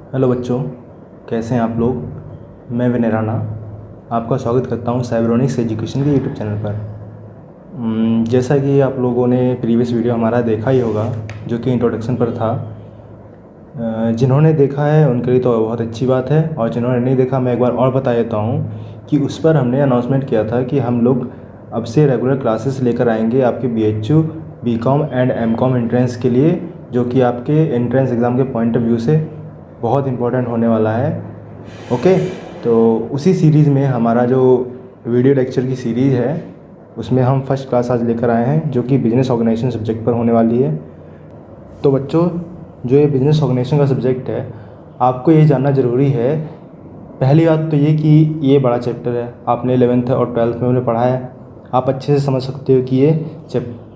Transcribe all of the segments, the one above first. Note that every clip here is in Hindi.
हेलो बच्चों, कैसे हैं आप लोग। मैं विनय राणा आपका स्वागत करता हूं साइबरोनिक्स एजुकेशन के यूट्यूब चैनल पर। जैसा कि आप लोगों ने प्रीवियस वीडियो हमारा देखा ही होगा जो कि इंट्रोडक्शन पर था। जिन्होंने देखा है उनके लिए तो बहुत अच्छी बात है, और जिन्होंने नहीं देखा मैं एक बार और बता देता हूँ कि उस पर हमने अनाउंसमेंट किया था कि हम लोग अब से रेगुलर क्लासेस लेकर आएंगे आपके BHU, BCom and MCom entrance के लिए, जो कि आपके एंट्रेंस एग्ज़ाम के पॉइंट ऑफ व्यू से बहुत इम्पोर्टेंट होने वाला है। ओके, तो उसी सीरीज़ में हमारा जो वीडियो लेक्चर की सीरीज़ है उसमें हम फर्स्ट क्लास आज लेकर आए हैं, जो कि बिजनेस ऑर्गेनाइजेशन सब्जेक्ट पर होने वाली है। तो बच्चों, जो ये बिज़नेस ऑर्गेनाइजेशन का सब्जेक्ट है, आपको ये जानना ज़रूरी है। पहली बात तो ये कि ये बड़ा चैप्टर है, आपने 11th और 12th में उन्हें पढ़ा है, आप अच्छे से समझ सकते हो कि ये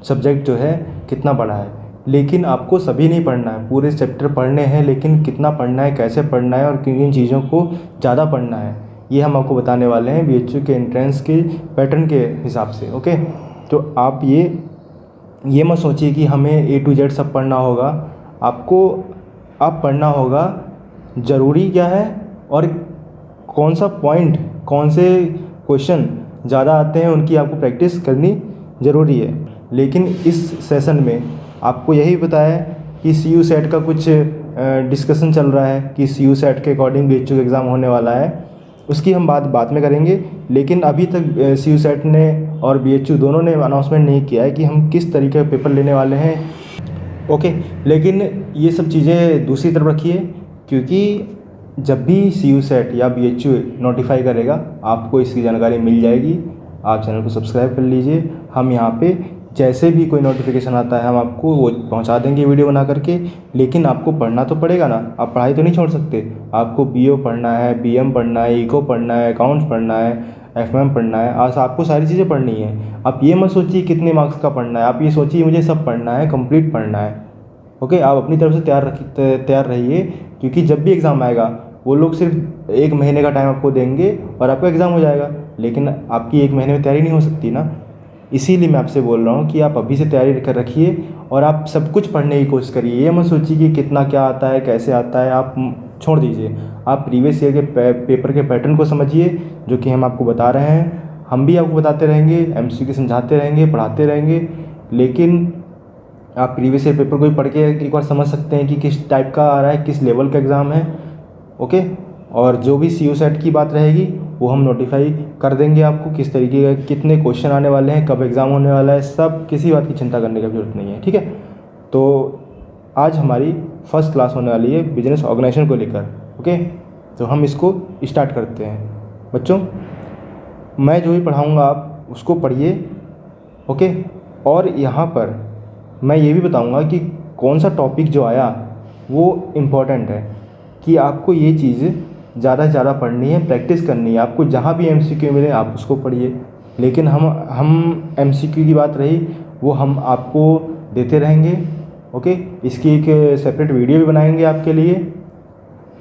सब्जेक्ट जो है कितना बड़ा है। लेकिन आपको सभी नहीं पढ़ना है, पूरे चैप्टर पढ़ने हैं, लेकिन कितना पढ़ना है, कैसे पढ़ना है और किन किन चीज़ों को ज़्यादा पढ़ना है, ये हम आपको बताने वाले हैं BHU के एंट्रेंस के पैटर्न के हिसाब से। ओके, तो आप ये मत सोचिए कि हमें A to Z सब पढ़ना होगा। आपको आप पढ़ना होगा ज़रूरी क्या है और कौन सा पॉइंट, कौन से क्वेश्चन ज़्यादा आते हैं, उनकी आपको प्रैक्टिस करनी ज़रूरी है। लेकिन इस सेशन में आपको यही पता है कि CU सेट का कुछ डिस्कशन चल रहा है कि CU सेट के अकॉर्डिंग BHU का एग्ज़ाम होने वाला है, उसकी हम बात बाद में करेंगे। लेकिन अभी तक CU सेट ने और BHU दोनों ने अनाउंसमेंट नहीं किया है कि हम किस तरीके का पेपर लेने वाले हैं। ओके, लेकिन ये सब चीज़ें दूसरी तरफ रखिए, क्योंकि जब भी CU सेट या BHU नोटिफाई करेगा आपको इसकी जानकारी मिल जाएगी। आप चैनल को सब्सक्राइब कर लीजिए। हम यहाँ पे जैसे भी कोई नोटिफिकेशन आता है हम आपको वो पहुँचा देंगे वीडियो बना करके। लेकिन आपको पढ़ना तो पड़ेगा ना, आप पढ़ाई तो नहीं छोड़ सकते। आपको BO पढ़ना है, BM पढ़ना है, इको पढ़ना है, अकाउंट्स पढ़ना है, FMM पढ़ना है, आज आपको सारी चीज़ें पढ़नी है। आप ये मत सोचिए कितने मार्क्स का पढ़ना है, आप ये सोचिए मुझे सब पढ़ना है, कंप्लीट पढ़ना है। ओके, आप अपनी तरफ से तैयार रहिए, क्योंकि जब भी एग्ज़ाम आएगा वो लोग सिर्फ 1 महीने का टाइम आपको देंगे और आपका एग्ज़ाम हो जाएगा। लेकिन आपकी 1 महीने में तैयारी नहीं हो सकती ना, इसीलिए मैं आपसे बोल रहा हूँ कि आप अभी से तैयारी कर रखिए और आप सब कुछ पढ़ने की कोशिश करिए। ये मत सोचिए कि कितना क्या आता है, कैसे आता है, आप छोड़ दीजिए। आप प्रीवियस ईयर के पेपर के पैटर्न को समझिए, जो कि हम आपको बता रहे हैं। हम भी आपको बताते रहेंगे, MCQ समझाते रहेंगे, पढ़ाते रहेंगे। लेकिन आप प्रीवियस ईयर पेपर को भी पढ़ के एक बार समझ सकते हैं कि किस टाइप का आ रहा है, किस लेवल का एग्ज़ाम है। ओके, और जो भी CU सेट की बात रहेगी वो हम नोटिफाई कर देंगे आपको, किस तरीके का, कितने क्वेश्चन आने वाले हैं, कब एग्ज़ाम होने वाला है, सब किसी बात की चिंता करने की ज़रूरत नहीं है। ठीक है, तो आज हमारी फर्स्ट क्लास होने वाली है बिजनेस ऑर्गेनाइजेशन को लेकर। ओके, तो हम इसको स्टार्ट करते हैं। बच्चों, मैं जो भी पढ़ाऊँगा आप उसको पढ़िए। ओके, और यहाँ पर मैं ये भी बताऊँगा कि कौन सा टॉपिक जो आया वो इम्पॉर्टेंट है, कि आपको ये चीज़ ज़्यादा से ज़्यादा पढ़नी है, प्रैक्टिस करनी है। आपको जहाँ भी MCQ मिले आप उसको पढ़िए। लेकिन हम MCQ की बात रही वो हम आपको देते रहेंगे। ओके, इसकी एक सेपरेट वीडियो भी बनाएंगे आपके लिए।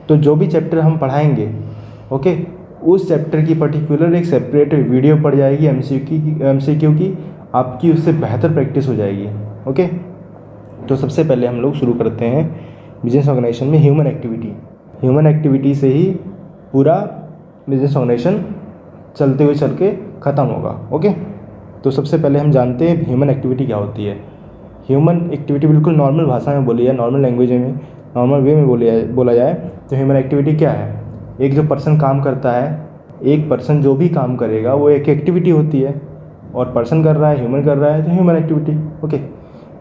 तो जो भी चैप्टर हम पढ़ाएंगे, ओके, उस चैप्टर की पर्टिकुलर एक सेपरेट वीडियो पड़ जाएगी MCQ की, आपकी उससे बेहतर प्रैक्टिस हो जाएगी। ओके, तो सबसे पहले हम लोग शुरू करते हैं बिजनेस ऑर्गेनाइजेशन में ह्यूमन एक्टिविटी से ही पूरा बिजनेस ऑर्गेनाइजेशन चलते हुए चल के ख़त्म होगा। ओके, तो सबसे पहले हम जानते हैं ह्यूमन एक्टिविटी क्या होती है। ह्यूमन एक्टिविटी बिल्कुल नॉर्मल भाषा में बोली जाए, नॉर्मल लैंग्वेज में, नॉर्मल वे में बोला जाए तो ह्यूमन एक्टिविटी क्या है। एक जो पर्सन काम करता है, एक पर्सन जो भी काम करेगा वो एक एक्टिविटी होती है, और पर्सन कर रहा है, ह्यूमन कर रहा है, तो ह्यूमन एक्टिविटी। ओके,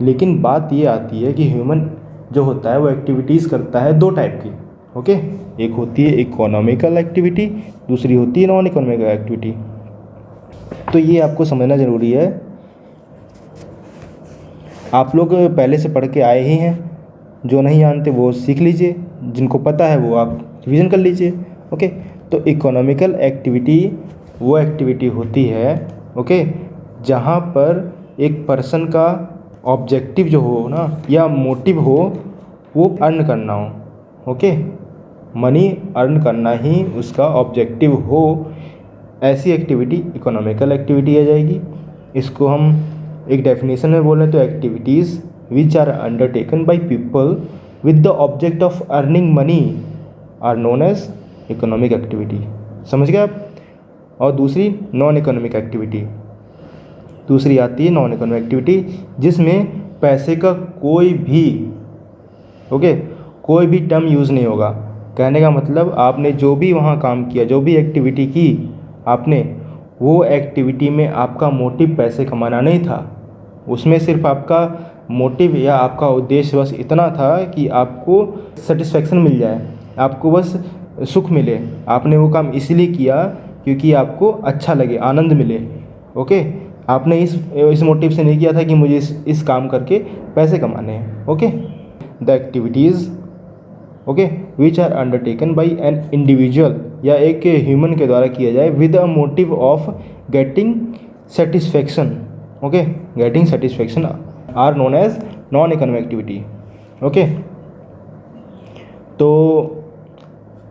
लेकिन बात ये आती है कि ह्यूमन जो होता है वो एक्टिविटीज़ करता है 2 टाइप की। ओके, एक होती है इकोनॉमिकल एक्टिविटी, दूसरी होती है नॉन इकोनॉमिकल एक्टिविटी। तो ये आपको समझना ज़रूरी है। आप लोग पहले से पढ़ के आए ही हैं, जो नहीं जानते वो सीख लीजिए, जिनको पता है वो आप रिवीजन कर लीजिए। ओके, तो इकोनॉमिकल एक्टिविटी वो एक्टिविटी होती है, ओके, जहाँ पर एक पर्सन का ऑब्जेक्टिव जो हो ना, या मोटिव हो, वो अर्न करना हो। ओके, मनी अर्न करना ही उसका ऑब्जेक्टिव हो, ऐसी एक्टिविटी इकोनॉमिकल एक्टिविटी आ जाएगी। इसको हम एक डेफिनेशन में बोलें तो activities which are undertaken by people with the object of earning money are known as economic activity. समझ गए आप। और दूसरी नॉन इकोनॉमिक एक्टिविटी, दूसरी आती है नॉन इकोनॉमिक एक्टिविटी जिसमें पैसे का कोई भी कोई भी टर्म यूज़ नहीं होगा। कहने का मतलब आपने जो भी वहाँ काम किया, जो भी एक्टिविटी की आपने, वो एक्टिविटी में आपका मोटिव पैसे कमाना नहीं था। उसमें सिर्फ आपका मोटिव या आपका उद्देश्य बस इतना था कि आपको सेटिस्फेक्शन मिल जाए, आपको बस सुख मिले। आपने वो काम इसलिए किया क्योंकि आपको अच्छा लगे, आनंद मिले। ओके, आपने इस मोटिव से नहीं किया था कि मुझे इस काम करके पैसे कमाने हैं। Okay, the activities which are undertaken by an individual या एक ह्यूमन के द्वारा किया जाए with a motive of getting satisfaction. Getting satisfaction are known as non economic activity. Okay, तो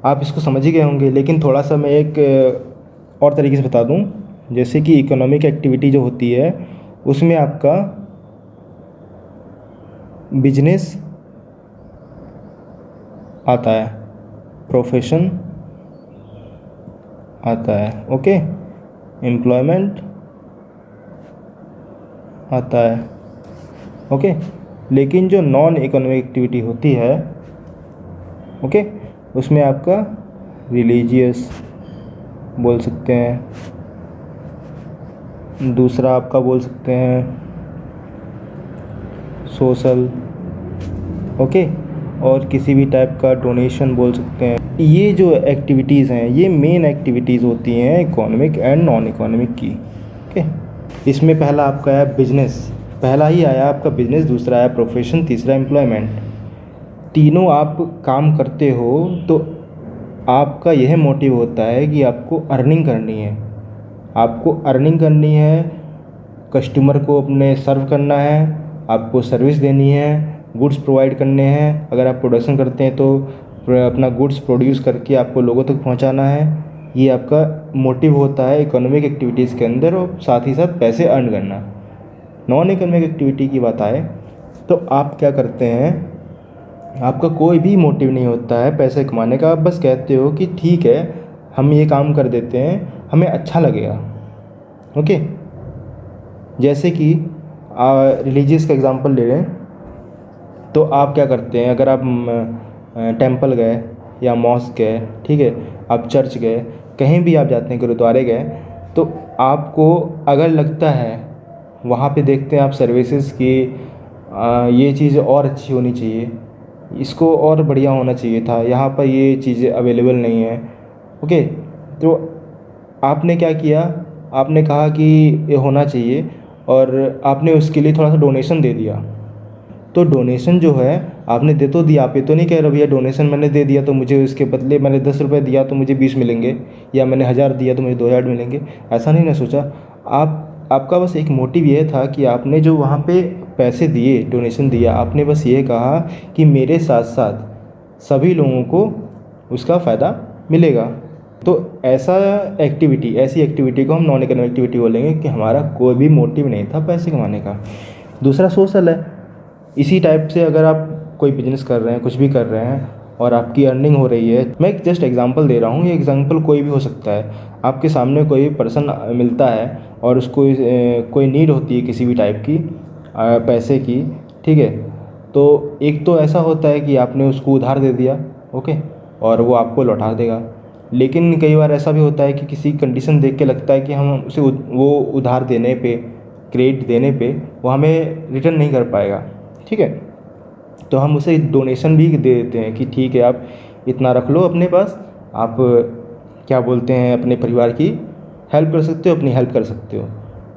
आप इसको समझ ही गए होंगे, लेकिन थोड़ा सा मैं एक और तरीके से बता दूं। जैसे कि इकोनॉमिक एक्टिविटी जो होती है उसमें आपका बिजनेस आता है, प्रोफेशन आता है, ओके, एम्प्लॉयमेंट आता है। ओके, लेकिन जो नॉन इकोनॉमिक एक्टिविटी होती है, ओके, उसमें आपका रिलीजियस बोल सकते हैं, दूसरा आपका बोल सकते हैं सोशल, ओके, और किसी भी टाइप का डोनेशन बोल सकते हैं। ये जो एक्टिविटीज़ हैं ये मेन एक्टिविटीज़ होती हैं इकोनॉमिक एंड नॉन इकोनॉमिक की। ओके, इसमें पहला आपका है बिजनेस, पहला ही आया आपका बिजनेस, दूसरा आया प्रोफेशन, तीसरा एम्प्लॉयमेंट। तीनों आप काम करते हो तो आपका यह मोटिव होता है कि आपको अर्निंग करनी है, आपको अर्निंग करनी है, कस्टमर को अपने सर्व करना है, आपको सर्विस देनी है, गुड्स प्रोवाइड करने हैं। अगर आप प्रोडक्शन करते हैं तो अपना गुड्स प्रोड्यूस करके आपको लोगों तक पहुंचाना है। ये आपका मोटिव होता है इकोनॉमिक एक्टिविटीज़ के अंदर, और साथ ही साथ पैसे अर्न करना। नॉन इकोनॉमिक एक्टिविटी की बात आए तो आप क्या करते हैं, आपका कोई भी मोटिव नहीं होता है पैसे कमाने का। आप बस कहते हो कि ठीक है हम ये काम कर देते हैं, हमें अच्छा लगेगा। ओके, जैसे कि रिलीजियस का एग्जांपल ले लें तो आप क्या करते हैं, अगर आप टेंपल गए या मॉस्क गए, ठीक है, आप चर्च गए, कहीं भी आप जाते हैं, गुरुद्वारे गए, तो आपको अगर लगता है वहाँ पे देखते हैं आप सर्विसेज की ये चीज़ और अच्छी होनी चाहिए, इसको और बढ़िया होना चाहिए था, यहाँ पर ये चीज़ें अवेलेबल नहीं है। ओके, तो आपने क्या किया, आपने कहा कि ये होना चाहिए और आपने उसके लिए थोड़ा सा डोनेशन दे दिया। तो डोनेशन जो है आपने दे तो दिया, आप ये तो नहीं कह रहे भैया डोनेशन मैंने दे दिया तो मुझे उसके बदले, मैंने 10 रुपये दिया तो मुझे 20 मिलेंगे, या मैंने 1000 दिया तो मुझे 2000 मिलेंगे, ऐसा नहीं ना सोचा। आपका बस एक मोटिव ये था कि आपने जो वहाँ पे पैसे दिए, डोनेशन दिया, आपने बस ये कहा कि मेरे साथ साथ सभी लोगों को उसका फ़ायदा मिलेगा। तो ऐसी एक्टिविटी को हम नॉन इकोनॉमिक एक्टिविटी बोलेंगे कि हमारा कोई भी मोटिव नहीं था पैसे कमाने का। दूसरा सोशल है। इसी टाइप से अगर आप कोई बिजनेस कर रहे हैं, कुछ भी कर रहे हैं और आपकी अर्निंग हो रही है, मैं एक जस्ट एग्जांपल दे रहा हूँ, ये एग्जांपल कोई भी हो सकता है। आपके सामने कोई पर्सन मिलता है और उसको कोई नीड होती है किसी भी टाइप की पैसे की, ठीक है, तो एक तो ऐसा होता है कि आपने उसको उधार दे दिया, ओके, और वो आपको लौटा देगा। लेकिन कई बार ऐसा भी होता है कि किसी कंडीशन देख के लगता है कि हम उसे वो उधार देने पे, क्रेडिट देने पे वो हमें रिटर्न नहीं कर पाएगा, ठीक है, तो हम उसे डोनेशन भी दे देते हैं कि ठीक है आप इतना रख लो अपने पास, आप क्या बोलते हैं अपने परिवार की हेल्प कर सकते हो, अपनी हेल्प कर सकते हो,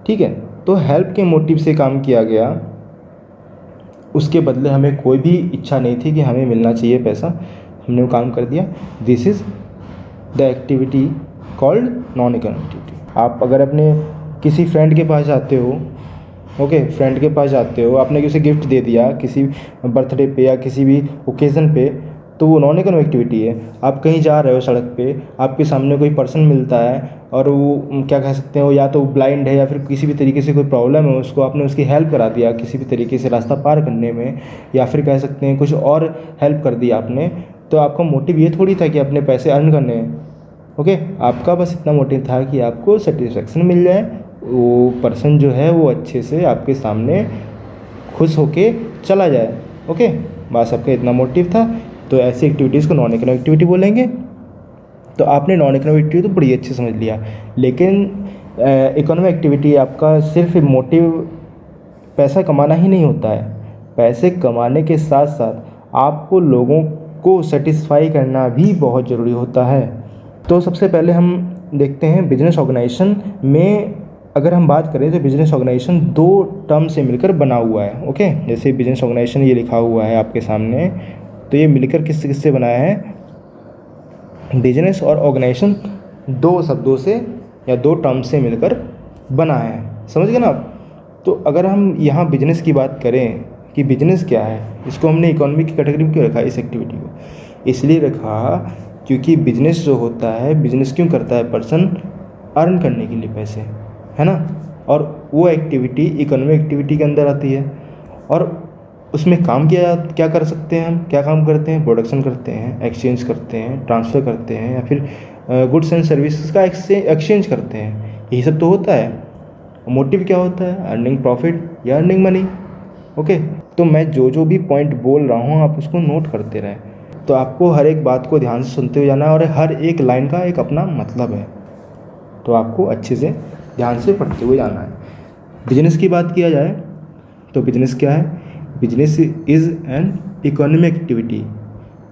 ठीक है। तो हेल्प के मोटिव से काम किया गया, उसके बदले हमें कोई भी इच्छा नहीं थी कि हमें मिलना चाहिए पैसा, हमने वो काम कर दिया। This is the activity called non economic activity. आप अगर अपने किसी फ्रेंड के पास जाते हो, ओके, फ्रेंड के पास जाते हो, आपने उसे गिफ्ट दे दिया किसी बर्थडे पे या किसी भी ओकेज़न पे, तो वो नॉन इकोनॉमिक एक्टिविटी है। आप कहीं जा रहे हो सड़क पे, आपके सामने कोई पर्सन मिलता है और वो क्या कह सकते हैं, वो या तो ब्लाइंड है या फिर किसी भी तरीके से कोई प्रॉब्लम है, उसको आपने उसकी हेल्प करा दिया किसी भी तरीके से रास्ता पार करने में, या फिर कह सकते हैं कुछ और हेल्प कर दी आपने, तो आपका मोटिव ये थोड़ी था कि अपने पैसे अर्न करने हैं। ओके, आपका बस इतना मोटिव था कि आपको सेटिस्फेक्शन मिल जाए, वो पर्सन जो है वो अच्छे से आपके सामने खुश होके चला जाए। ओके, बस आपका इतना मोटिव था। तो ऐसी एक्टिविटीज़ को नॉन इकोनॉमिक एक्टिविटी बोलेंगे। तो आपने नॉन इकोनॉमिक एक्टिविटी तो बड़ी अच्छी समझ लिया, लेकिन इकोनॉमिक एक्टिविटी आपका सिर्फ मोटिव पैसा कमाना ही नहीं होता है। पैसे कमाने के साथ साथ आपको लोगों को सेटिस्फाई करना भी बहुत ज़रूरी होता है। तो सबसे पहले हम देखते हैं बिजनेस ऑर्गेनाइजेशन में अगर हम बात करें तो बिजनेस ऑर्गेनाइजेशन दो टर्म से मिलकर बना हुआ है। ओके, जैसे बिजनेस ऑर्गेनाइजेशन ये लिखा हुआ है आपके सामने, तो ये मिलकर किससे किससे बनाया है? बिजनेस और ऑर्गेनाइजेशन दो शब्दों से या दो टर्म से मिलकर बना है। समझ गए ना आप? तो अगर हम यहाँ बिजनेस की बात करें कि बिजनेस क्या है, इसको हमने इकोनॉमी की कैटेगरी में क्यों रखा इस एक्टिविटी को? इसलिए रखा क्योंकि बिजनेस जो होता है, बिजनेस क्यों करता है पर्सन? अर्न करने के लिए पैसे, है ना। और वो एक्टिविटी इकोनॉमिक एक्टिविटी के अंदर आती है। और उसमें काम क्या कर सकते हैं हम? क्या काम करते हैं? प्रोडक्शन करते हैं, एक्सचेंज करते हैं, ट्रांसफ़र करते हैं, या फिर गुड्स एंड सर्विसेज का एक्सचेंज करते हैं। यही सब तो होता है। मोटिव क्या होता है? अर्निंग प्रॉफिट या अर्निंग मनी। ओके, तो मैं जो भी पॉइंट बोल रहा हूँ आप उसको नोट करते रहें। तो आपको हर एक बात को ध्यान से सुनते हुए जाना है और हर एक लाइन का एक अपना मतलब है, तो आपको अच्छे से ध्यान से पढ़ते हुए जाना है। बिजनेस की बात किया जाए तो बिजनेस क्या है? Business is an economic activity.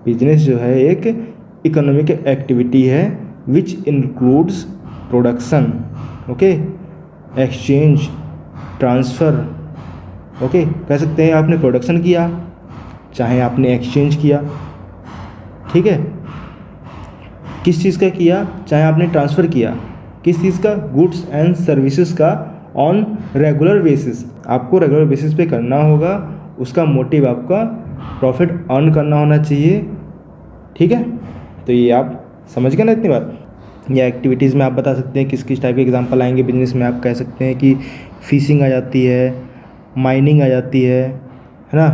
Business जो है एक इकोनॉमिक एक्टिविटी है which includes production, okay, exchange, transfer. Okay, कह सकते हैं आपने प्रोडक्शन किया, चाहे आपने एक्सचेंज किया, ठीक है, किस चीज़ का किया, चाहे आपने ट्रांसफ़र किया, किस चीज़ का? गुड्स एंड सर्विसेज का ऑन रेगुलर बेसिस। आपको रेगुलर बेसिस पे करना होगा। उसका मोटिव आपका प्रॉफिट अर्न करना होना चाहिए, ठीक है। तो ये आप समझ गए ना इतनी बात। या एक्टिविटीज़ में आप बता सकते हैं किस किस टाइप के एग्जांपल आएंगे बिजनेस में। आप कह सकते हैं कि फिशिंग आ जाती है, माइनिंग आ जाती है ना,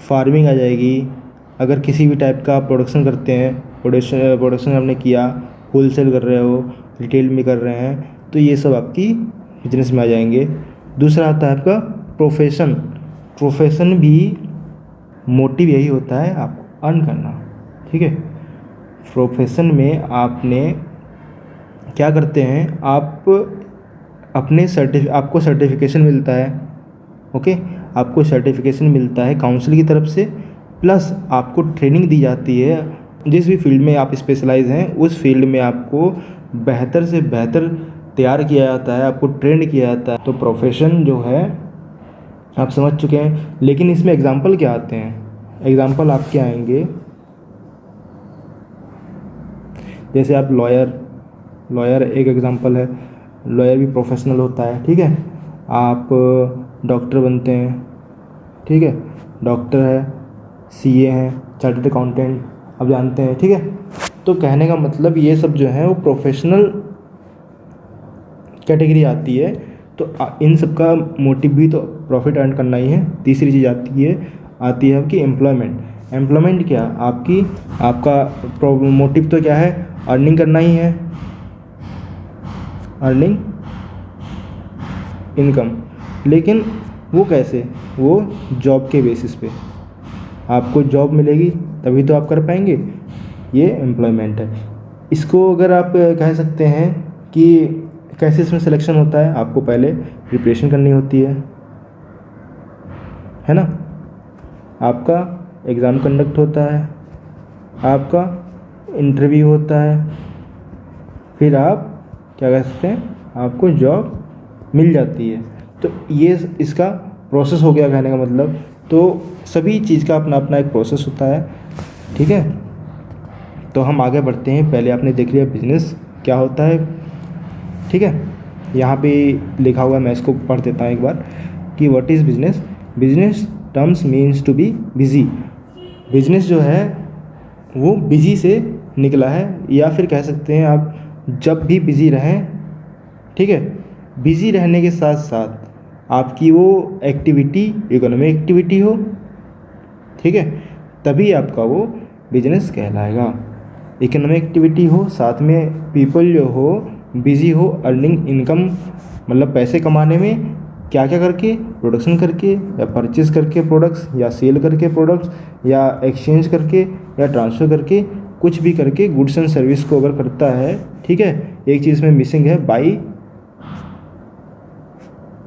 फार्मिंग आ जाएगी। अगर किसी भी टाइप का आप प्रोडक्शन करते हैं, प्रोडक्शन आपने किया, होलसेल कर रहे हो, रिटेल में कर रहे हैं, तो ये सब आपकी बिजनेस में आ जाएंगे। दूसरा आता है आपका प्रोफेशन। प्रोफेशन भी मोटिव यही होता है आपको अर्न करना, ठीक है। प्रोफेशन में आपने क्या करते हैं? आप अपने आपको सर्टिफिकेशन मिलता है, ओके, आपको सर्टिफिकेशन मिलता है काउंसिल की तरफ से, प्लस आपको ट्रेनिंग दी जाती है। जिस भी फील्ड में आप स्पेशलाइज हैं उस फील्ड में आपको बेहतर से बेहतर तैयार किया जाता है, आपको ट्रेंड किया जाता है। तो प्रोफेशन जो है आप समझ चुके हैं। लेकिन इसमें एग्जाम्पल क्या आते हैं? एग्जाम्पल आपके आएंगे जैसे आप लॉयर एक एग्जाम्पल है। लॉयर भी प्रोफेशनल होता है, ठीक है। आप डॉक्टर बनते हैं, ठीक है, डॉक्टर है, सीए हैं, चार्टर्ड अकाउंटेंट आप जानते हैं, ठीक है। तो कहने का मतलब ये सब जो है वो प्रोफेशनल कैटेगरी आती है। तो इन सब का मोटिव भी तो प्रॉफिट अर्न करना ही है। तीसरी चीज़ आती है आपकी एम्प्लॉयमेंट। एम्प्लॉयमेंट क्या? आपका मोटिव तो क्या है? अर्निंग करना ही है, अर्निंग इनकम। लेकिन वो कैसे? वो जॉब के बेसिस पे आपको जॉब मिलेगी तभी तो आप कर पाएंगे। ये एम्प्लॉयमेंट है। इसको अगर आप कह सकते हैं कि कैसे इसमें सिलेक्शन होता है, आपको पहले प्रिपरेशन करनी होती है ना। आपका एग्ज़ाम कंडक्ट होता है, आपका इंटरव्यू होता है, फिर आप क्या कह सकते हैं, आपको जॉब मिल जाती है। तो ये इसका प्रोसेस हो गया कहने का मतलब। तो सभी चीज़ का अपना अपना एक प्रोसेस होता है, ठीक है। तो हम आगे बढ़ते हैं। पहले आपने देख लिया बिजनेस क्या होता है, ठीक है। यहाँ पे लिखा हुआ है, मैं इसको पढ़ देता हूँ एक बार कि what is business. Business terms means to be busy. Business जो है वो बिजी से निकला है, या फिर कह सकते हैं आप जब भी बिजी रहें, ठीक है। बिजी रहने के साथ साथ आपकी वो एक्टिविटी इकोनॉमिक एक्टिविटी हो, ठीक है, तभी आपका वो बिजनेस कहलाएगा। इकोनॉमिक एक्टिविटी हो, साथ में पीपल जो हो बिजी हो अर्निंग इनकम, मतलब पैसे कमाने में क्या क्या करके, प्रोडक्शन करके या परचेज करके प्रोडक्ट्स, या सेल करके प्रोडक्ट्स, या एक्सचेंज करके, या ट्रांसफ़र करके, कुछ भी करके गुड्स एंड सर्विस को अगर करता है, ठीक है। एक चीज़ में मिसिंग है, बाई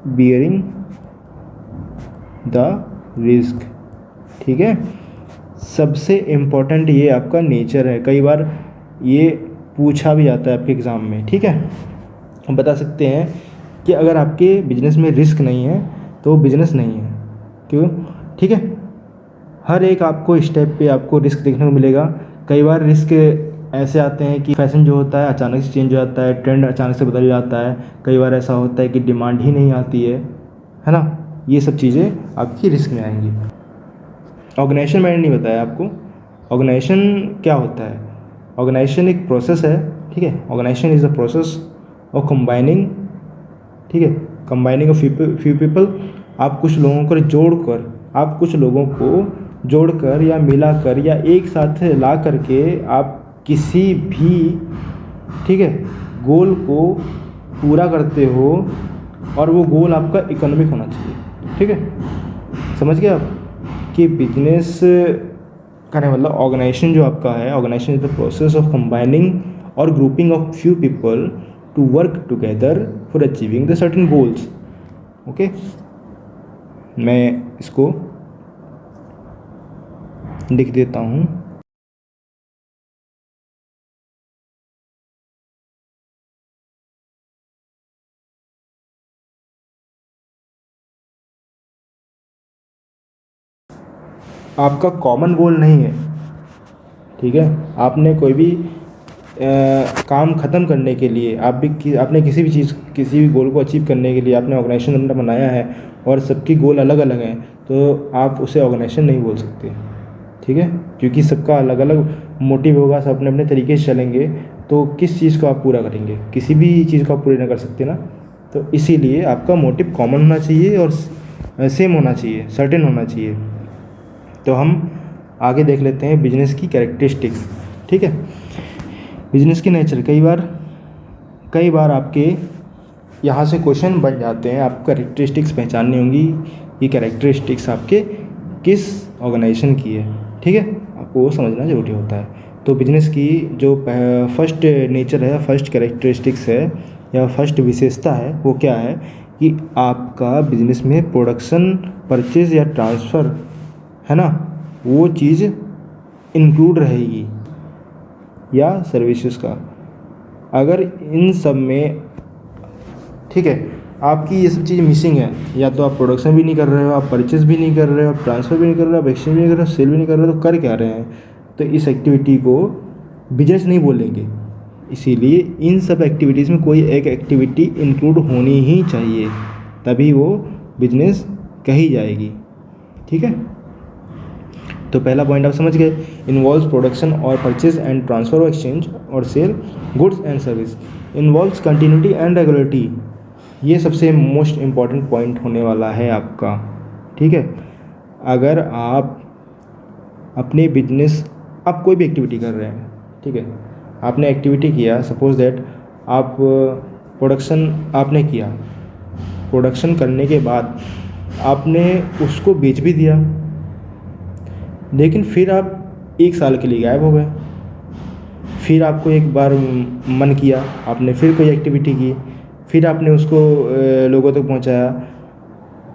बियरिंग द रिस्क, ठीक है। सबसे इम्पोर्टेंट ये आपका नेचर है, कई बार ये पूछा भी जाता है आपके एग्ज़ाम में, ठीक है। हम बता सकते हैं कि अगर आपके बिजनेस में रिस्क नहीं है तो बिजनेस नहीं है, क्यों, ठीक है। हर एक आपको स्टेप पे आपको रिस्क देखने को मिलेगा। कई बार रिस्क ऐसे आते हैं कि फैशन जो होता है अचानक से चेंज हो जाता है, ट्रेंड अचानक से बदल जाता है। कई बार ऐसा होता है कि डिमांड ही नहीं आती है ना। ये सब चीज़ें आपकी रिस्क में आएंगी। ऑर्गेनाइजेशन मैंने नहीं बताया आपको। ऑर्गेनाइजेशन क्या होता है? ऑर्गेनाइजेशन एक प्रोसेस है, ठीक है। Organisation is the process of combining, ठीक है, कंबाइनिंग ऑफ फ्यू पीपल। आप कुछ लोगों को जोड़कर या मिलाकर या एक साथ ला करके आप किसी भी, ठीक है, गोल को पूरा करते हो, और वो गोल आपका इकोनॉमिक होना चाहिए, ठीक है। समझ गए आप कि बिजनेस करने मतलब ऑर्गेनाइजेशन जो आपका है, organisation is the process of combining और grouping of few people to work together for achieving the certain goals. Okay, मैं इसको लिख देता हूँ। आपका कॉमन गोल नहीं है, ठीक है। आपने कोई भी काम ख़त्म करने के लिए आपने किसी भी गोल को अचीव करने के लिए आपने ऑर्गेनाइजेशन बनाया है और सबकी गोल अलग अलग हैं, तो आप उसे ऑर्गेनाइजेशन नहीं बोल सकते, ठीक है। क्योंकि सबका अलग अलग मोटिव होगा, सब अपने अपने तरीके से चलेंगे, तो किस चीज़ को आप पूरा करेंगे? किसी भी चीज़ को आप पूरी ना कर सकते ना। तो इसीलिए आपका मोटिव कॉमन होना चाहिए और सेम होना चाहिए, सर्टेन होना चाहिए। तो हम आगे देख लेते हैं बिजनेस की कैरेक्टरिस्टिक्स, ठीक है। बिजनेस की नेचर, कई बार आपके यहाँ से क्वेश्चन बन जाते हैं, आपको कैरेक्टरिस्टिक्स पहचाननी होंगी कि कैरेक्टरिस्टिक्स आपके किस ऑर्गेनाइजेशन की है, ठीक है। आपको वो समझना ज़रूरी होता है। तो बिजनेस की जो फर्स्ट नेचर है, फर्स्ट कैरेक्टरिस्टिक्स है या फर्स्ट विशेषता है, वो क्या है कि आपका बिजनेस में प्रोडक्शन, परचेज या ट्रांसफ़र, है ना, वो चीज़ इंक्लूड रहेगी, या सर्विसेज का। अगर इन सब में, ठीक है, आपकी ये सब चीज़ मिसिंग है, या तो आप प्रोडक्शन भी नहीं कर रहे हो, आप परचेज भी नहीं कर रहे हो, आप ट्रांसफ़र भी नहीं कर रहे हो, आप एक्सचेंज भी नहीं कर रहे हो, सेल भी नहीं कर रहे हो, तो कर क्या रहे हैं? तो इस एक्टिविटी को बिजनेस नहीं बोलेंगे। इसीलिए इन सब एक्टिविटीज़ में कोई एक एक्टिविटी इंक्लूड होनी ही चाहिए, तभी वो बिजनेस कही जाएगी, ठीक है। तो पहला पॉइंट आप समझ गए, इन्वॉल्व्स प्रोडक्शन और परचेज एंड ट्रांसफ़र, एक्सचेंज और sell goods and service, involves continuity and regularity. ये सबसे मोस्ट इम्पॉर्टेंट पॉइंट होने वाला है आपका, ठीक है। अगर आप अपने बिजनेस, आप कोई भी एक्टिविटी कर रहे हैं, ठीक है, आपने एक्टिविटी किया, सपोज दैट आप प्रोडक्शन आपने किया, प्रोडक्शन करने के बाद आपने उसको बेच भी दिया, लेकिन फिर आप 1 साल के लिए गायब हो गए। फिर आपको एक बार मन किया, आपने फिर कोई एक्टिविटी की, फिर आपने उसको लोगों तक पहुंचाया,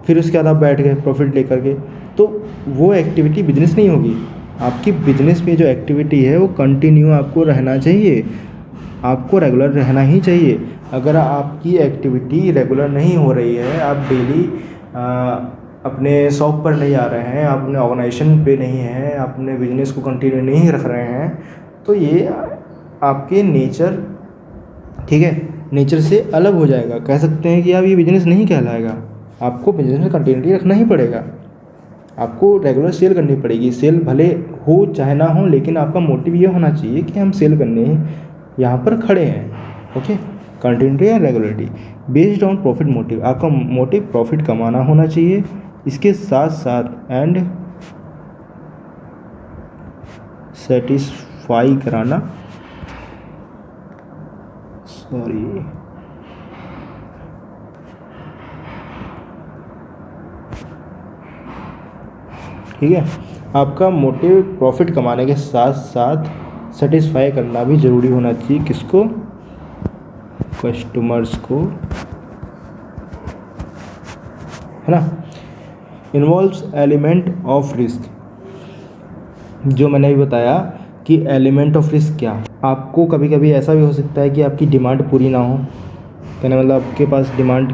फिर उसके बाद आप बैठ गए प्रॉफिट लेकर के, तो वो एक्टिविटी बिजनेस नहीं होगी। आपकी बिजनेस में जो एक्टिविटी है वो कंटिन्यू आपको रहना चाहिए, आपको रेगुलर रहना ही चाहिए। अगर आपकी एक्टिविटी रेगुलर नहीं हो रही है, आप डेली अपने शॉप पर नहीं आ रहे हैं, आप अपने ऑर्गेनाइजेशन पे नहीं हैं, अपने बिजनेस को कंटिन्यू नहीं रख रहे हैं, तो ये आपके नेचर, ठीक है, नेचर से अलग हो जाएगा। कह सकते हैं कि आप ये बिजनेस नहीं कहलाएगा। आपको बिजनेस में कंटिन्यूटी रखना ही पड़ेगा, आपको रेगुलर सेल करनी पड़ेगी। सेल भले हो चाहे ना हो, लेकिन आपका मोटिव ये होना चाहिए कि हम सेल करने यहाँ पर खड़े हैं, okay. Continuity and regularity based on profit motive, आपका मोटिव प्रॉफिट कमाना होना चाहिए। इसके साथ साथ एंड सेटिस्फाई कराना, सॉरी, ठीक है। आपका मोटिव प्रॉफिट कमाने के साथ साथ सेटिस्फाई करना भी ज़रूरी होना चाहिए। किसको? कस्टमर्स को, है ना। इन्वॉल्व्स एलिमेंट ऑफ रिस्क, जो मैंने अभी बताया कि एलिमेंट ऑफ रिस्क क्या। आपको कभी कभी ऐसा भी हो सकता है कि आपकी डिमांड पूरी ना हो, कहने मतलब आपके पास डिमांड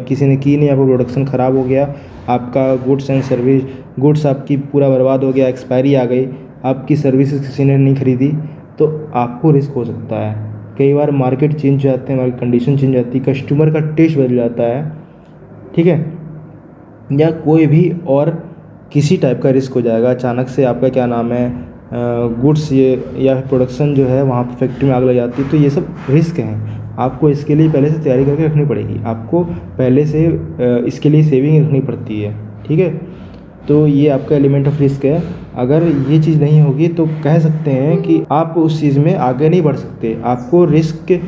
किसी ने की नहीं, आपका प्रोडक्शन ख़राब हो गया, आपका गुड्स एंड सर्विस, गुड्स आपकी पूरा बर्बाद हो गया, एक्सपायरी आ गई, आपकी सर्विसेज किसी ने नहीं खरीदी, तो आपको रिस्क हो सकता है। कई बार मार्केट चेंज हो जाते हैं, मार्केट कंडीशन चेंज हो जाती है, कस्टमर का टेस्ट बदल जाता है, ठीक है, या कोई भी और किसी टाइप का रिस्क हो जाएगा। अचानक से आपका क्या नाम है, गुड्स ये या प्रोडक्शन जो है वहाँ पर फैक्ट्री में आग लग जाती है, तो ये सब रिस्क हैं। आपको इसके लिए पहले से तैयारी करके रखनी पड़ेगी, आपको पहले से इसके लिए सेविंग रखनी पड़ती है, ठीक है। तो ये आपका एलिमेंट ऑफ रिस्क है। अगर ये चीज़ नहीं होगी तो कह सकते हैं कि आप उस चीज़ में आगे नहीं बढ़ सकते। आपको रिस्क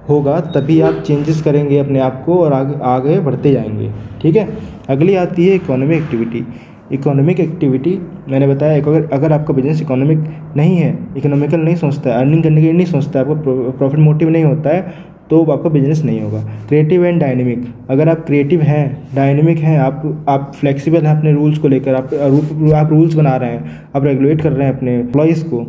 होगा तभी आप चेंजेस करेंगे अपने आप को और आगे आगे बढ़ते जाएंगे, ठीक है। अगली आती है इकोनॉमिक एक्टिविटी। इकोनॉमिक एक्टिविटी मैंने बताया, अगर आपका बिजनेस इकोनॉमिक नहीं है, इकोनॉमिकल नहीं सोचता है, अर्निंग करने के लिए नहीं सोचता है, आपका प्रॉफिट मोटिव नहीं होता है, तो आपका बिजनेस नहीं होगा। क्रिएटिव एंड डायनेमिक, अगर आप क्रिएटिव हैं, डायनेमिक हैं, आप फ्लेक्सिबल हैं अपने रूल्स को लेकर, आप रूल्स बना रहे हैं, आप रेगुलेट कर रहे हैं अपने एम्प्लॉयज़ को,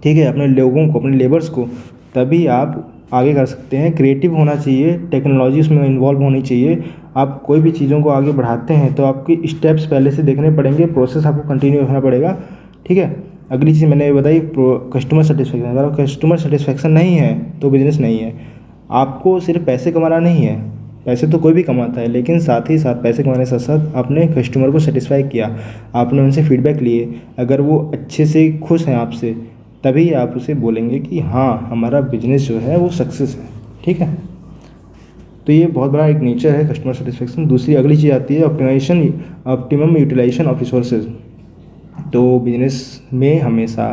ठीक है, अपने लोगों को, अपने लेबर्स को, तभी आप आगे कर सकते हैं। क्रिएटिव होना चाहिए, टेक्नोलॉजी उसमें इन्वॉल्व होनी चाहिए। आप कोई भी चीज़ों को आगे बढ़ाते हैं तो आपकी स्टेप्स पहले से देखने पड़ेंगे, प्रोसेस आपको कंटिन्यू रखना पड़ेगा, ठीक है। अगली चीज़ मैंने बताई कस्टमर सेटिस्फेक्शन। अगर कस्टमर सेटिस्फेक्शन नहीं है तो बिजनेस नहीं है। आपको सिर्फ पैसे कमाना नहीं है, पैसे तो कोई भी कमाता है, लेकिन साथ ही साथ पैसे कमाने के साथ साथ आपने कस्टमर को सेटिस्फाई किया, आपने उनसे फीडबैक लिए, अगर वो अच्छे से खुश हैं आपसे, तभी आप उसे बोलेंगे कि हाँ हमारा बिजनेस जो है वो सक्सेस है, ठीक है। तो ये बहुत बड़ा एक नेचर है कस्टमर सेटिस्फेक्शन। दूसरी अगली चीज़ आती है ऑप्टिमम यूटिलाइजेशन ऑफ रिसोर्सेज। तो बिजनेस में हमेशा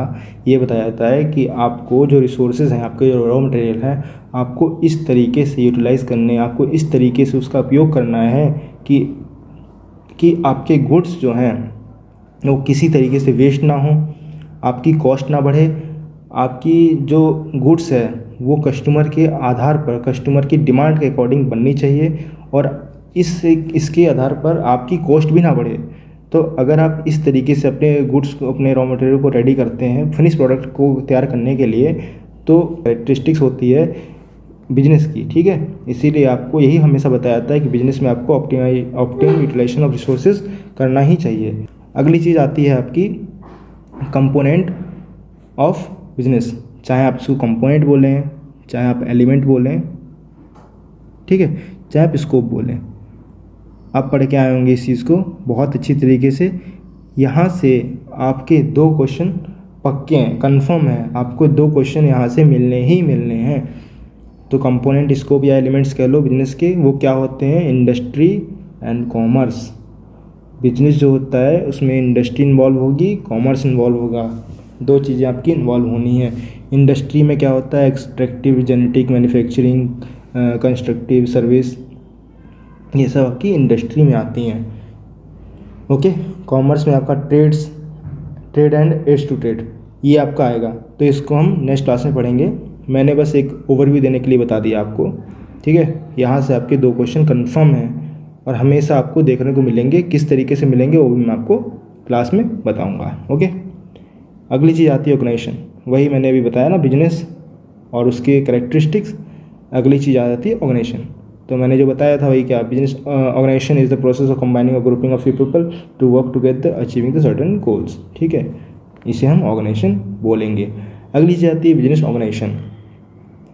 ये बताया जाता है कि आपको जो रिसोर्सेज हैं, आपके जो रॉ मटेरियल है, आपको इस तरीके से यूटिलाइज़ करने, आपको इस तरीके से उसका उपयोग करना है कि आपके गुड्स जो हैं वो किसी तरीके से वेस्ट ना हो, आपकी कॉस्ट ना बढ़े, आपकी जो गुड्स है वो कस्टमर के आधार पर, कस्टमर की डिमांड के अकॉर्डिंग बननी चाहिए, और इसके आधार पर आपकी कॉस्ट भी ना बढ़े। तो अगर आप इस तरीके से अपने गुड्स को, अपने रॉ मटेरियल को रेडी करते हैं फिनिश प्रोडक्ट को तैयार करने के लिए, तो कैरेक्टरिस्टिक्स होती है बिजनेस की, ठीक है। इसीलिए आपको यही हमेशा बताया जाता है कि बिजनेस में आपको ऑप्टिमम यूटिलाइजेशन ऑफ रिसोर्सेज करना ही चाहिए। अगली चीज़ आती है आपकी कंपोनेंट ऑफ बिजनेस। चाहे आप इसको कंपोनेंट बोलें, चाहे आप एलिमेंट बोलें, ठीक है, चाहे आप स्कोप बोलें, आप पढ़ के आए होंगे इस चीज़ को बहुत अच्छी तरीके से। यहाँ से आपके 2 क्वेश्चन पक्के हैं, कंफर्म है, आपको 2 क्वेश्चन यहाँ से मिलने ही मिलने हैं। तो कंपोनेंट, स्कोप या एलिमेंट्स कह लो बिजनेस के, वो क्या होते हैं? Industry and commerce. बिजनेस जो होता है उसमें इंडस्ट्री इन्वॉल्व होगी, कॉमर्स इन्वॉल्व होगा, 2 चीज़ें आपकी इन्वॉल्व होनी है। इंडस्ट्री में क्या होता है? Extractive, genetic, manufacturing, constructive, service, ये सब आपकी इंडस्ट्री में आती हैं, ओके। कॉमर्स में आपका trade and aids to trade, ये आपका आएगा। तो इसको हम नेक्स्ट क्लास में पढ़ेंगे, मैंने बस एक ओवरव्यू देने के लिए बता दिया आपको, ठीक है। यहाँ से आपके 2 क्वेश्चन कंफर्म हैं और हमेशा आपको देखने को मिलेंगे। किस तरीके से मिलेंगे वो भी मैं आपको क्लास में बताऊँगा, ओके। अगली चीज़ आती है ऑर्गेनाइजेशन। वही मैंने अभी बताया ना, बिजनेस और उसके कैरेक्टरिस्टिक्स। अगली चीज़ आ जाती है ऑर्गेनाइजेशन। तो मैंने जो बताया था वही क्या, business organisation is the process of combining a grouping of few people to work together achieving the certain goals, ठीक है, इसे हम ऑर्गेनाइजेशन बोलेंगे। अगली चीज़ आती है बिजनेस ऑर्गेनाइजेशन।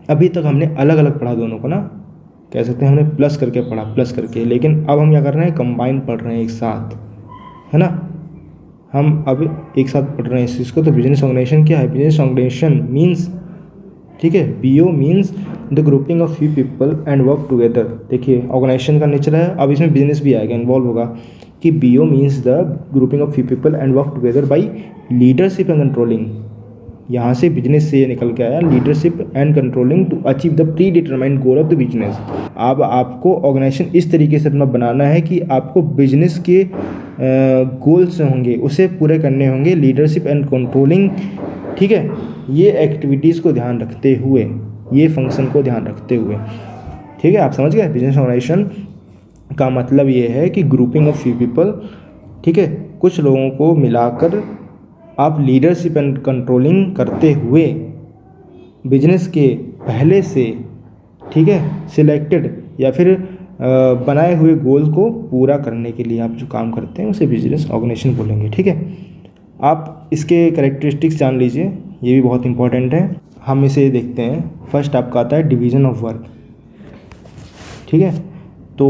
अभी तक हमने अलग अलग पढ़ा दोनों को ना, कह सकते हैं हमने प्लस करके पढ़ा, प्लस करके, लेकिन अब हम क्या कर रहे हैं? कंबाइन पढ़ रहे हैं एक साथ, है ना। हम अब एक साथ पढ़ रहे हैं इस चीज़ को। तो बिजनेस ऑर्गेनाइजेशन क्या है? बिजनेस ऑर्गेनाइजेशन मीन्स, ठीक है, BO means the grouping of few people and work together. देखिए ऑर्गेनाइजेशन का नेचर है, अब इसमें बिजनेस भी आएगा, इन्वॉल्व होगा कि BO means the grouping of few people and work together by leadership and controlling. यहाँ से बिजनेस से ये निकल के आया, leadership and controlling to achieve the predetermined goal of the business. अब आपको ऑर्गेनाइजेशन इस तरीके से अपना बनाना है कि आपको बिजनेस के गोल्स होंगे उसे पूरे करने होंगे, लीडरशिप एंड कंट्रोलिंग, ठीक है। ये एक्टिविटीज़ को ध्यान रखते हुए, ये फंक्शन को ध्यान रखते हुए, ठीक है, आप समझ गए। बिजनेस ऑर्गेनाइजेशन का मतलब ये है कि ग्रुपिंग ऑफ फ्यू पीपल, ठीक है, कुछ लोगों को मिलाकर आप लीडरशिप एंड कंट्रोलिंग करते हुए बिजनेस के पहले से, ठीक है, सिलेक्टेड या फिर बनाए हुए गोल को पूरा करने के लिए आप जो काम करते हैं उसे बिजनेस ऑर्गेनाइजेशन बोलेंगे, ठीक है। आप इसके कैरेक्टरिस्टिक्स जान लीजिए, ये भी बहुत इंपॉर्टेंट है। हम इसे देखते हैं। फर्स्ट आपका आता है डिवीज़न ऑफ वर्क, ठीक है। तो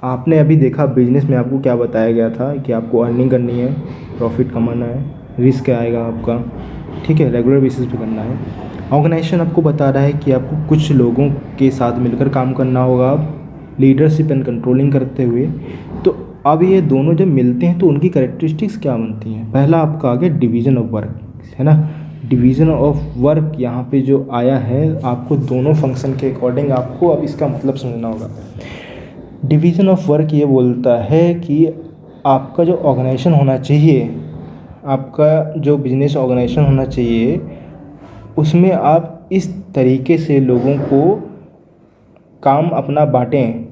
आपने अभी देखा बिजनेस में आपको क्या बताया गया था कि आपको अर्निंग करनी है, प्रॉफिट कमाना है, रिस्क आएगा आपका, ठीक है, रेगुलर बेसिस पे करना है। ऑर्गेनाइजेशन आपको बता रहा है कि आपको कुछ लोगों के साथ मिलकर काम करना होगा, लीडरशिप एंड कंट्रोलिंग करते हुए। तो अब ये दोनों जब मिलते हैं तो उनकी कैरेक्टरिस्टिक्स क्या बनती हैं। पहला आपका आ गया डिवीज़न ऑफ वर्क, है ना। डिवीज़न ऑफ वर्क यहाँ पे जो आया है, आपको दोनों फंक्शन के अकॉर्डिंग आपको अब इसका मतलब समझना होगा। डिवीज़न ऑफ वर्क ये बोलता है कि आपका जो ऑर्गेनाइजेशन होना चाहिए, आपका जो बिजनेस ऑर्गेनाइजेशन होना चाहिए, उसमें आप इस तरीके से लोगों को काम अपना बाँटें,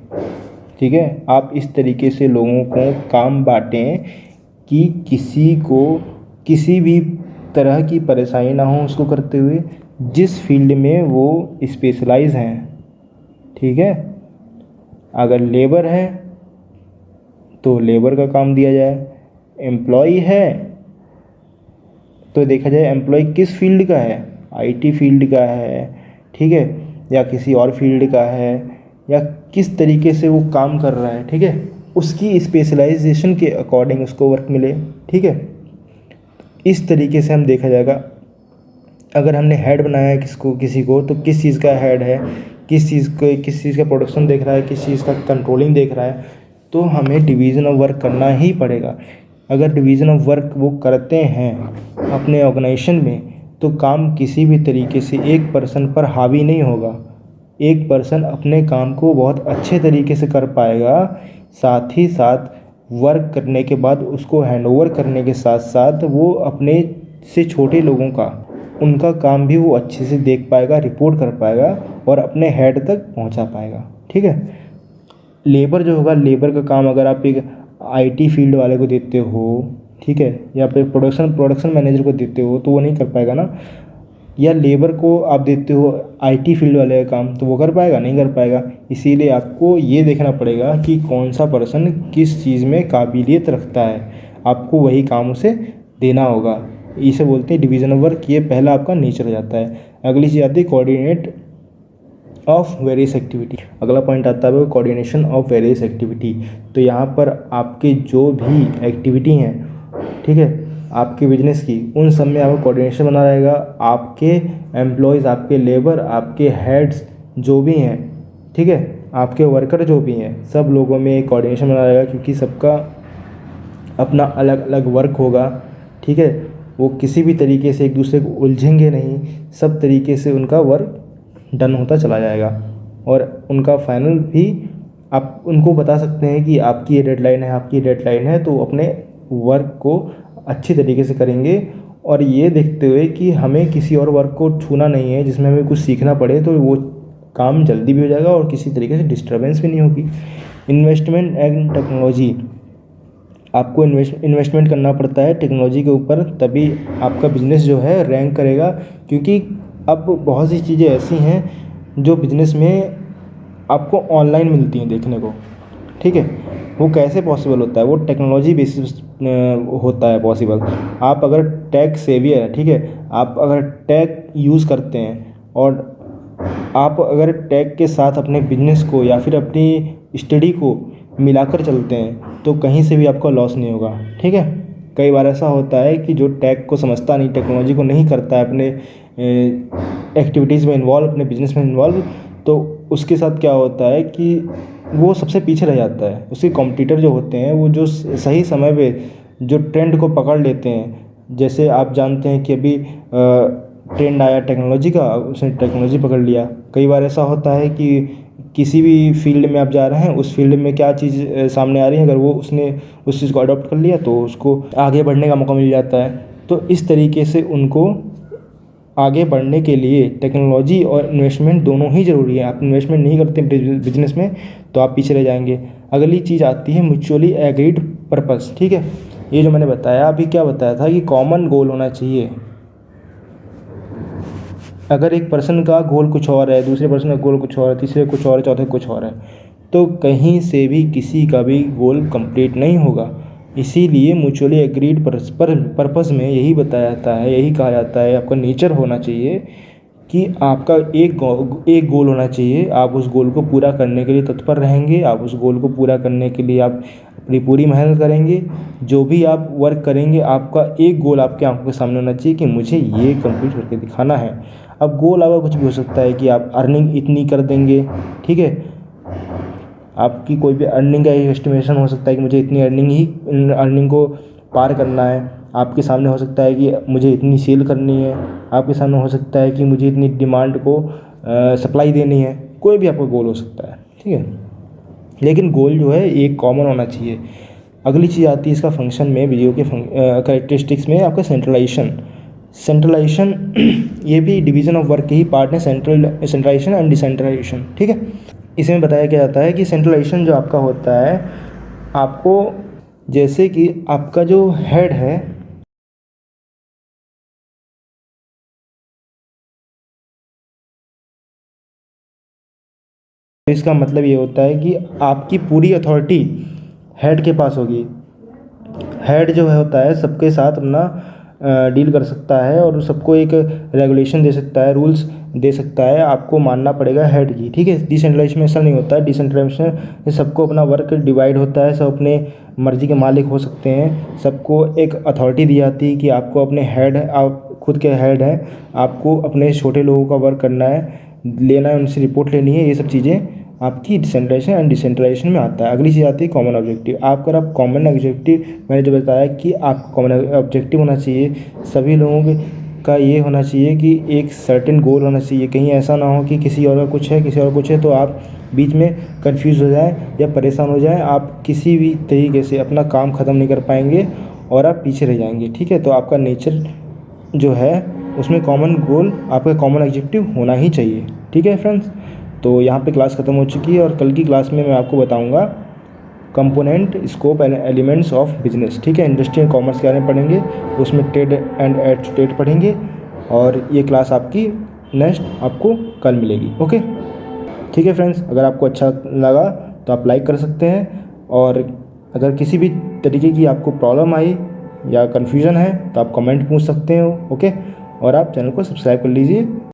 ठीक है। आप इस तरीके से लोगों को काम बाँटें कि किसी को किसी भी तरह की परेशानी ना हो उसको करते हुए, जिस फील्ड में वो स्पेशलाइज हैं, ठीक है। अगर लेबर है तो लेबर का काम दिया जाए, एम्प्लॉय है तो देखा जाए एम्प्लॉय किस फील्ड का है, IT फील्ड का है, ठीक है, या किसी और फील्ड का है, या किस तरीके से वो काम कर रहा है, ठीक है, उसकी स्पेशलाइजेशन के अकॉर्डिंग उसको वर्क मिले, ठीक है। इस तरीके से हम देखा जाएगा। अगर हमने हेड बनाया है किसी को तो किस चीज़ का हेड है, किस चीज़ का प्रोडक्शन देख रहा है, किस चीज़ का कंट्रोलिंग देख रहा है, तो हमें डिवीज़न ऑफ वर्क करना ही पड़ेगा। अगर डिवीज़न ऑफ वर्क वो करते हैं अपने ऑर्गेनाइजेशन में तो काम किसी भी तरीके से एक पर्सन पर हावी नहीं होगा। एक पर्सन अपने काम को बहुत अच्छे तरीके से कर पाएगा, साथ ही साथ वर्क करने के बाद उसको हैंडओवर करने के साथ साथ वो अपने से छोटे लोगों का उनका काम भी वो अच्छे से देख पाएगा, रिपोर्ट कर पाएगा और अपने हेड तक पहुंचा पाएगा, ठीक है। लेबर जो होगा, लेबर का काम अगर आप एक IT फील्ड वाले को देते हो, ठीक है, या फिर प्रोडक्शन मैनेजर को देते हो तो वो नहीं कर पाएगा ना। या लेबर को आप देते हो IT फील्ड वाले का काम तो वो कर पाएगा, नहीं कर पाएगा। इसीलिए आपको ये देखना पड़ेगा कि कौन सा पर्सन किस चीज़ में काबिलियत रखता है, आपको वही काम उसे देना होगा। इसे बोलते हैं डिवीज़न ऑफ वर्क। ये पहला आपका नेचर हो जाता है। अगली चीज़ आती है कोऑर्डिनेट ऑफ वेरियस एक्टिविटी। अगला पॉइंट आता है कोऑर्डिनेशन ऑफ वेरियस एक्टिविटी। तो यहाँ पर आपके जो भी एक्टिविटी हैं, ठीक है, आपके बिजनेस की, उन सब में आपका कोऑर्डिनेशन बना रहेगा। आपके एम्प्लॉयज़, आपके लेबर, आपके हेड्स जो भी हैं, ठीक है, आपके वर्कर जो भी हैं, सब लोगों में एक कोऑर्डिनेशन बना रहेगा, क्योंकि सबका अपना अलग अलग वर्क होगा, ठीक है। वो किसी भी तरीके से एक दूसरे को उलझेंगे नहीं, सब तरीके से उनका वर्क डन होता चला जाएगा और उनका फाइनल भी आप उनको बता सकते हैं कि आपकी ये डेडलाइन है, आपकी डेडलाइन है, तो अपने वर्क को अच्छी तरीके से करेंगे। और ये देखते हुए कि हमें किसी और वर्क को छूना नहीं है जिसमें हमें कुछ सीखना पड़े, तो वो काम जल्दी भी हो जाएगा और किसी तरीके से डिस्टर्बेंस भी नहीं होगी। इन्वेस्टमेंट एंड टेक्नोलॉजी, आपको इन्वेस्टमेंट करना पड़ता है टेक्नोलॉजी के ऊपर, तभी आपका बिजनेस जो है रैंक करेगा। क्योंकि अब बहुत सी चीज़ें ऐसी हैं जो बिजनेस में आपको ऑनलाइन मिलती हैं देखने को, ठीक है। वो कैसे पॉसिबल होता है, वो टेक्नोलॉजी बेसिस होता है पॉसिबल। आप अगर टेक सेवियर है, ठीक है, आप अगर टेक यूज़ करते हैं और आप अगर टेक के साथ अपने बिजनेस को या फिर अपनी स्टडी को मिलाकर चलते हैं तो कहीं से भी आपका लॉस नहीं होगा, ठीक है। कई बार ऐसा होता है कि जो टेक को समझता नहीं, टेक्नोलॉजी को नहीं करता है अपने एक्टिविटीज़ में इन्वॉल्व, अपने बिजनेस में इन्वॉल्व, तो उसके साथ क्या होता है कि वो सबसे पीछे रह जाता है। उसके कॉम्पिटिटर जो होते हैं वो जो सही समय पे जो ट्रेंड को पकड़ लेते हैं, जैसे आप जानते हैं कि अभी ट्रेंड आया टेक्नोलॉजी का, उसने टेक्नोलॉजी पकड़ लिया। कई बार ऐसा होता है कि किसी भी फील्ड में आप जा रहे हैं, उस फील्ड में क्या चीज़ सामने आ रही है, अगर वो उसने उस चीज़ को अडॉप्ट कर लिया तो उसको आगे बढ़ने का मौका मिल जाता है। तो इस तरीके से उनको आगे बढ़ने के लिए टेक्नोलॉजी और इन्वेस्टमेंट दोनों ही ज़रूरी है। आप इन्वेस्टमेंट नहीं करते बिजनेस में तो आप पीछे रह जाएंगे। अगली चीज़ आती है म्यूचुअली एग्रीड पर्पस। ठीक है, ये जो मैंने बताया अभी, क्या बताया था कि कॉमन गोल होना चाहिए। अगर एक पर्सन का गोल कुछ और है, दूसरे पर्सन का गोल कुछ और है, तीसरे कुछ और है, चौथे कुछ और है, तो कहीं से भी किसी का भी गोल कंप्लीट नहीं होगा। इसीलिए म्यूचुअली एग्रीड पर्पस में यही बताया जाता है, यही कहा जाता है, आपका नेचर होना चाहिए कि आपका एक गोल होना चाहिए। आप उस गोल को पूरा करने के लिए तत्पर रहेंगे। आप उस गोल को पूरा करने के लिए आप अपनी पूरी मेहनत करेंगे। जो भी आप वर्क करेंगे, आपका एक गोल आपके आंखों के सामने होना चाहिए कि मुझे ये कंप्लीट करके दिखाना है। अब गोल आपका कुछ भी हो सकता है कि आप अर्निंग इतनी कर देंगे, ठीक है, आपकी कोई भी अर्निंग का एस्टिमेशन हो सकता है कि मुझे इतनी अर्निंग को पार करना है। आपके सामने हो सकता है कि मुझे इतनी सेल करनी है। आपके सामने हो सकता है कि मुझे इतनी डिमांड को सप्लाई देनी है। कोई भी आपका गोल हो सकता है, ठीक है, लेकिन गोल जो है एक कॉमन होना चाहिए। अगली चीज़ आती है इसका फंक्शन में, वीडियो के कैरेक्टरिस्टिक्स में आपका सेंट्रलाइजेशन ये भी डिवीजन ऑफ वर्क के ही पार्ट है, सेंट्रलाइजेशन एंड डिसेंट्रलाइजेशन। ठीक है, इसमें बताया क्या जाता है कि सेंट्रलाइजेशन जो आपका होता है, आपको जैसे कि आपका जो हेड है, इसका मतलब ये होता है कि आपकी पूरी अथॉरिटी हेड के पास होगी। हेड जो है होता है सबके साथ अपना डील कर सकता है और सबको एक रेगुलेशन दे सकता है, रूल्स दे सकता है। आपको मानना पड़ेगा हेड की, ठीक है। डिसेंट्रलाइजेशन में ऐसा नहीं होता है। डिसेंट्रलाइजेशन में सबको अपना वर्क डिवाइड होता है, सब अपने मर्जी के मालिक हो सकते हैं। सबको एक अथॉरिटी दी जाती है कि आपको अपने हेड, आप खुद के हेड हैं, आपको अपने छोटे लोगों का वर्क करना है, लेना है, उनसे रिपोर्ट लेनी है। ये सब चीज़ें आपकी डिसेंट्रलाइजेशन एंड डिसेंट्रलाइजेशन में आता है। अगली चीज़ आती है कॉमन ऑब्जेक्टिव। आपका आप कॉमन ऑब्जेक्टिव, मैंने जो बताया कि आपको कॉमन ऑब्जेक्टिव होना चाहिए। सभी लोगों के का ये होना चाहिए कि एक सर्टेन गोल होना चाहिए। कहीं ऐसा ना हो कि किसी और का कुछ है, किसी और कुछ है, तो आप बीच में कंफ्यूज हो जाएं या परेशान हो जाएं। आप किसी भी तरीके से अपना काम ख़त्म नहीं कर पाएंगे और आप पीछे रह जाएंगे, ठीक है। तो आपका नेचर जो है उसमें कॉमन गोल, आपका कॉमन ऑब्जेक्टिव होना ही चाहिए, ठीक है फ्रेंड्स। तो यहाँ पे क्लास ख़त्म हो चुकी है और कल की क्लास में मैं आपको बताऊँगा component, scope and elements of business, ठीक है। इंडस्ट्री एंड कॉमर्स के बारे में पढ़ेंगे, उसमें ट्रेड एंड एड पढ़ेंगे और ये क्लास आपकी नेक्स्ट आपको कल मिलेगी, ओके, ठीक है फ्रेंड्स। अगर आपको अच्छा लगा तो आप लाइक कर सकते हैं और अगर किसी भी तरीके की आपको प्रॉब्लम आई या कन्फ्यूज़न है तो आप कमेंट पूछ सकते हो, ओके। और आप चैनल को सब्सक्राइब कर लीजिए।